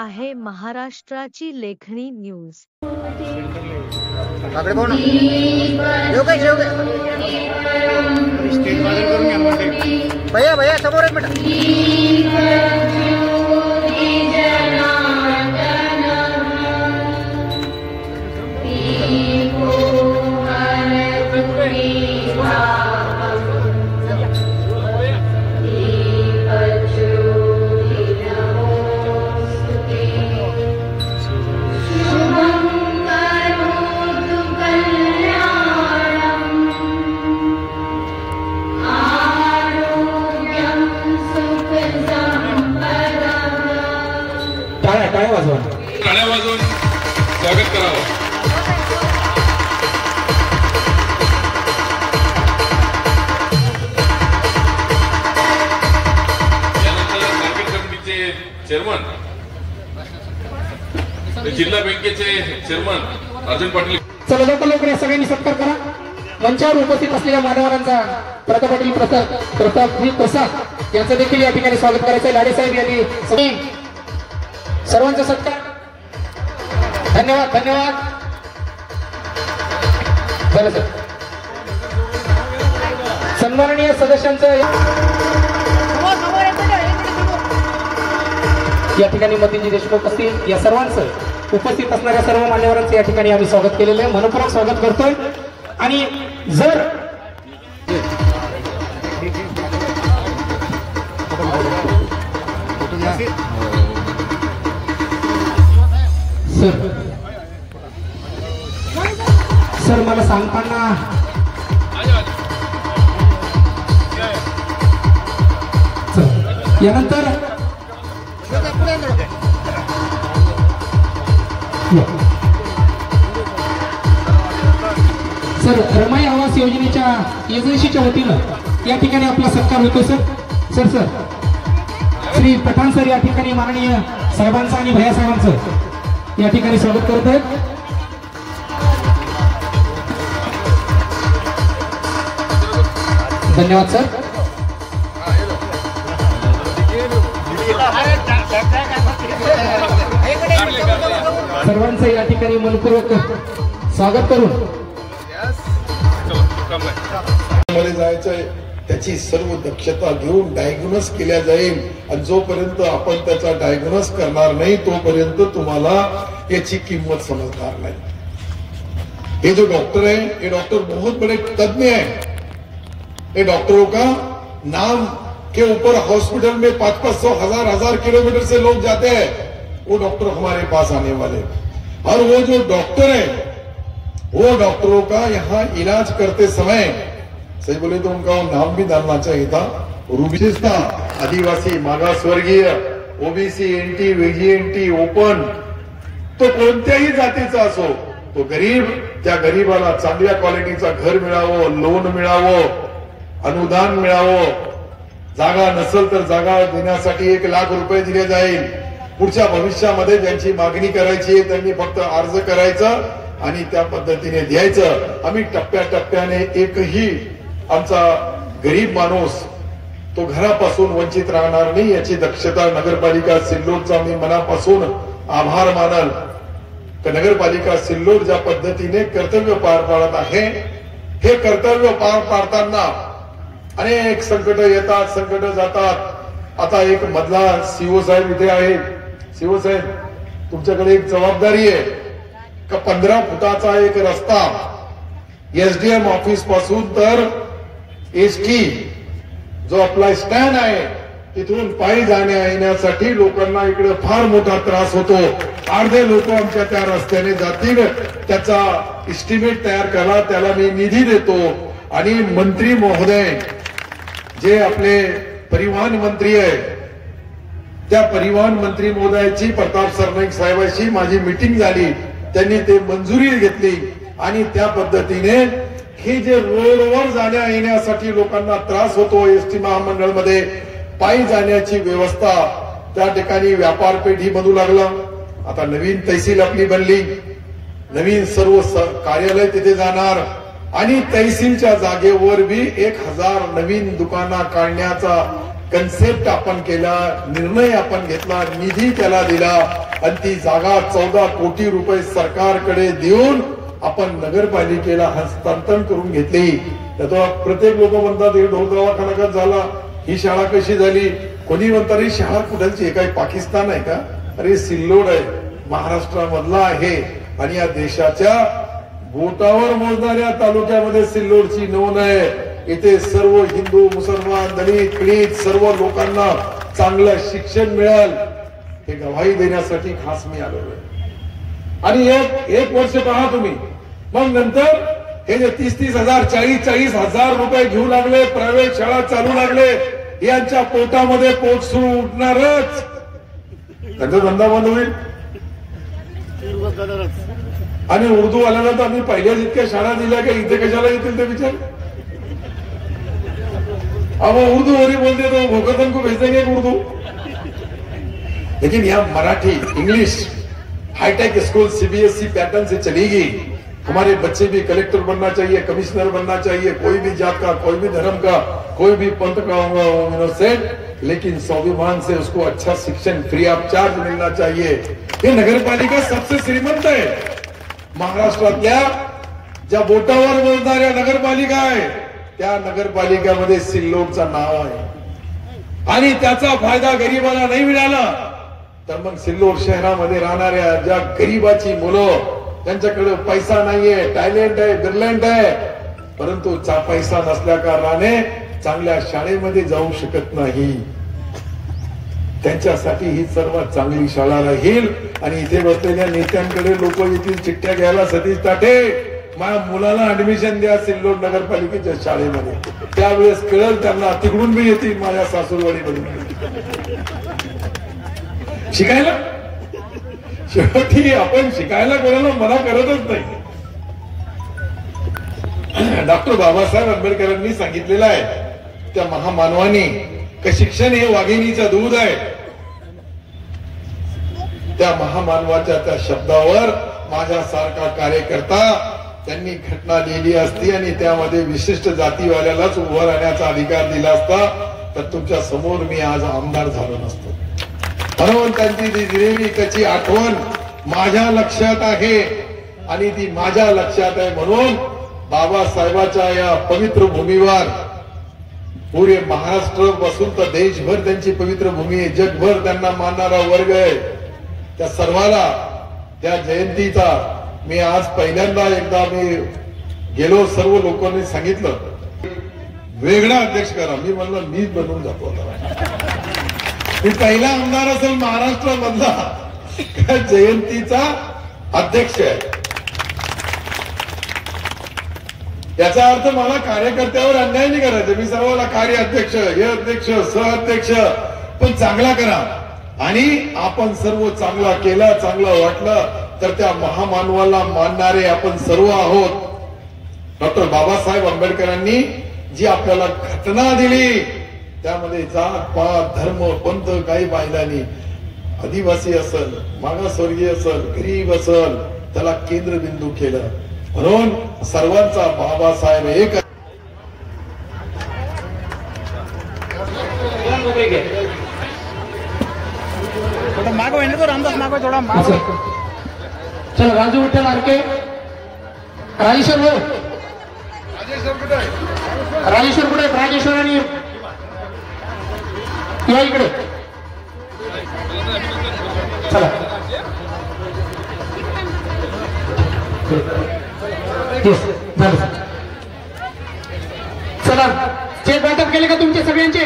आहे महाराष्ट्राची लेखणी न्यूज। भैया भैया समोर एक मिनिट। टाळ्या वाजवून स्वागत करावं। यानंतर मार्केट कमिटीचे चेअरमन, जिल्हा बँकेचे चेअरमन अर्जुन पाटील। चला लवकर या सगळ्यांनी सत्कार करा। मंचावर उपस्थित असलेल्या मान्यवरांचा प्रताप पाटील प्रसाद यांचं देखील या ठिकाणी स्वागत करायचं। लाडे साहेब यांनी सर्वांचा सत्कार। धन्यवाद धन्यवाद। चला सर, सन्माननीय सदस्यांचं या ठिकाणी मतीजी देशमुख असतील, या सर्वांचं उपस्थित असणाऱ्या सर्व मान्यवरांचं या ठिकाणी आम्ही स्वागत केलेलं आहे, मनपूर्वक स्वागत करतोय। आणि जर सर मला सांगताना यानंतर सर रमाई आवास योजनेच्या एजन्सीच्या वतीनं या ठिकाणी आपला सत्कार होतो। सर श्री पठाण सर या ठिकाणी माननीय साहेबांचं आणि भैया साहेबांचं या ठिकाणी स्वागत करत आहेत। धन्यवाद सर। सर्वांचं या ठिकाणी मनपूर्वक स्वागत करून जायचंय, त्याची सर्व दक्षता घेऊन डायग्नोस केल्या जाईल। आणि जोपर्यंत आपण त्याचा डायग्नोस करणार नाही तोपर्यंत तुम्हाला याची किंमत समजणार नाही। ये जो डॉक्टर है, ये डॉक्टर बहुत बड़े तज्ञ हैं। ये डॉक्टरों का नाम के ऊपर हॉस्पिटल में 500 हजार किलोमीटर से लोग जाते हैं, वो डॉक्टर हमारे पास आने वाले। और वो जो डॉक्टर है, वो डॉक्टरों का यहाँ इलाज करते समय सही बोले तो उनका नाम भी डालना चाहिए था। विशेषता आदिवासी, मागासवर्गीय, ओबीसी, एनटी, व्हीजीएनटी, ओपन, तो कोणत्याही जातीचा असो, तो गरीब, त्या गरीबाला चांगल्या क्वालिटीचा घर मिळावं, लोन मिळावं, अनुदान मिळावं। जागा नसेल तर जागा देण्यासाठी 1 लाख रुपये दिले जाईल। पुढच्या भविष्यामध्ये ज्यांची मागणी करायची आहे त्यांनी फक्त अर्ज करायचा आणि त्या पद्धतीने द्यायचं। आम्ही टप्प्याटप्प्याने एकही आमचा गरीब माणूस तो घरापासून वंचित राहणार नाही याची दक्षता नगरपालिका सिल्लोडचा मी मनापासून आभार मानल। नगरपालिका सिल्लोड ज्या पद्धतीने कर्तव्य पार पाडत आहे, हे कर्तव्य पार पाडताना अनेक संकट येतात, संकट जातात। आता एक मधला सीओ साहेब इथे आहे। सीओ साहेब, तुमच्याकडे एक जबाबदारी आहे का 15 फुटाचा एक रस्ता एसडीएम ऑफिस पासून तर एसटी जो आपला स्टँड आहे तिथून पायी जाण्या येण्यासाठी लोकांना इकडे फार मोठा त्रास होतो। अर्धे लोक आमच्या त्या रस्त्याने जातील, त्याचा एस्टिमेट तयार करा, त्याला मी निधी देतो। आणि मंत्री महोदय जे आपले परिवहन मंत्री आहे, त्या परिवहन मंत्री महोदयाची प्रताप सरनाईक साहेबांशी माझी मीटिंग झाली, त्यांनी ते मंजुरी घेतली आणि त्या पद्धतीने हे जे रोडवर जाण्या येण्यासाठी लोकांना त्रास होतो, एसटी महामंडळमध्ये पायी जाण्याची व्यवस्था त्या ठिकाणी व्यापार पेठी बनू लागलं। आता नवीन तहसील आपली बनली, नवीन सर्व कार्यालय तिथे जाणार आणि तहसीलच्या जागेवर बी 1000 नवीन दुकाना काढण्याचा कन्सेप्ट आपण केला, निर्णय आपण घेतला, निधी त्याला दिला आणि ती जागा 14 कोटी रुपये सरकारकडे देऊन आपण नगरपालिकेला हस्तांतरण करून घेतली. तर प्रत्येक लोक म्हणतात हे ढोल दवाखाना का झाला, ही शाळा कशी झाली, कोणी म्हणतात ही शाळा कुठलची, काय पाकिस्तान आहे का? अरे सिल्लोड आहे, महाराष्ट्रामधला आहे आणि या देशाच्या बोटावर मोजणाऱ्या तालुक्यामध्ये सिल्लोडची नोंद आहे. इथे सर्व हिंदू, मुसलमान, दलित, पीडित सर्व लोकांना चांगलं शिक्षण मिळेल हे गवाही देण्यासाठी खास मी आलेलो आहे. आणि एक वर्ष पहा तुम्ही, मग नंतर हे जे 30-30 हजार 40-40 हजार रुपये घेऊ लागले, प्रायव्हेट शाळा चालू लागले, यांच्या पोटामध्ये पोट सुरू उठणारच, त्यांचा धंदा बंद होईल. आणि उर्दू वाल्याला तर आम्ही पहिल्याच इतक्या शाळा दिल्या का इथे कशाला येतील ते विचार. अब उर्दू वरी बोलते तो भोकतन को भेज देंगे उर्दू. लेकिन यहाँ Marathi, English, hi-tech school CBSE pattern से चलेगी. हमारे बच्चे भी कलेक्टर बनना चाहिए, कमिश्नर बनना चाहिए, कोई भी जात का, कोई भी धर्म का, कोई भी पंथ का होगा, लेकिन स्वाभिमान से उसको अच्छा शिक्षण फ्री ऑफ चार्ज मिलना चाहिए. ये नगरपालिका सबसे श्रीमंत है महाराष्ट्रातल्या. ज्या बोटावर मोजणाऱ्या नगरपालिका आहे त्या नगरपालिकेमध्ये सिल्लोडचं नाव आहे आणि त्याचा फायदा गरीबाला नाही मिळाला तर मग सिल्लोड शहरामध्ये राहणाऱ्या ज्या गरीबाची मुलं, त्यांच्याकडे पैसा नाहीये, टॅलेंट आहे, ब्रिलियंट आहे, परंतु पैसा नसल्या कारणाने चांगल्या शाळेमध्ये जाऊ शकत नाही, त्यांच्यासाठी ही सर्वात चांगली शाळा राहील. आणि इथे बसलेल्या नेत्यांकडे लोक येतील चिठ्ठ्या घ्यायला, सतीश ताटे माझ्या मुलाला ऍडमिशन द्या सिल्लोड नगरपालिकेच्या शाळेमध्ये, त्यावेळेस कळेल त्यांना, तिकडून मी येतील माझ्या सासूरवाडीमधून शिकायला. शेवटी आपण शिकायला कोणाला मना करतच नाही. डॉक्टर बाबासाहेब आंबेडकरांनी सांगितलेलं आहे त्या महामानवानी की शिक्षण हे वाघिणीचं दूध आहे. त्या महामानवाच्या त्या शब्दावर माझ्यासारखा कार्यकर्ता त्यांनी घटना लिहिली असती आणि त्यामध्ये विशिष्ट जातीवाल्यालाच उभं राहण्याचा अधिकार दिला असता तर तुमच्या समोर मी आज आमदार झालो नसतो. म्हणून त्यांची ती दिलेली त्याची आठवण माझ्या लक्षात आहे आणि ती माझ्या लक्षात आहे. म्हणून बाबासाहेबाच्या या पवित्र भूमीवर पुरे महाराष्ट्र पासून तर देशभर त्यांची पवित्र भूमी आहे, जगभर त्यांना मानणारा वर्ग आहे. त्या सर्वाला त्या जयंतीचा मी आज पहिल्यांदा एकदा मी गेलो, सर्व लोकांनी सांगितलं वेगळा अध्यक्ष करा. मी म्हणलं मीच बनवून जातो, मी पहिला आमदार असेल महाराष्ट्रामधला जयंतीचा अध्यक्ष आहे. याचा अर्थ मला कार्यकर्त्यावर अन्याय नाही करायचा. मी सर्वांना कार्याध्यक्ष, हे अध्यक्ष, सहअध्यक्ष, पण चांगला करा. आणि आपण सर्व चांगला केला, चांगलं वाटलं तर त्या महामानवाला मानणारे आपण सर्व आहोत. डॉक्टर बाबासाहेब आंबेडकरांनी जी आपल्याला घटना दिली त्यामध्ये जात पात धर्म पंथ काही पाहिला नाही. आदिवासी असल, मागासवर्गीय असल, गरीब असल, त्याला केंद्रबिंदू केलं. म्हणून सर्वांचा बाबासाहेब एक. मागो तो रामदास मागो थोडा मागो. चला राजू विठ्ठल आरके, राजेश्वर भाऊ, राजेश्वर कुठे, राजेश्वर आणि या इकडे चला. चला स्टेज वाटप केले का तुमचे सगळ्यांचे?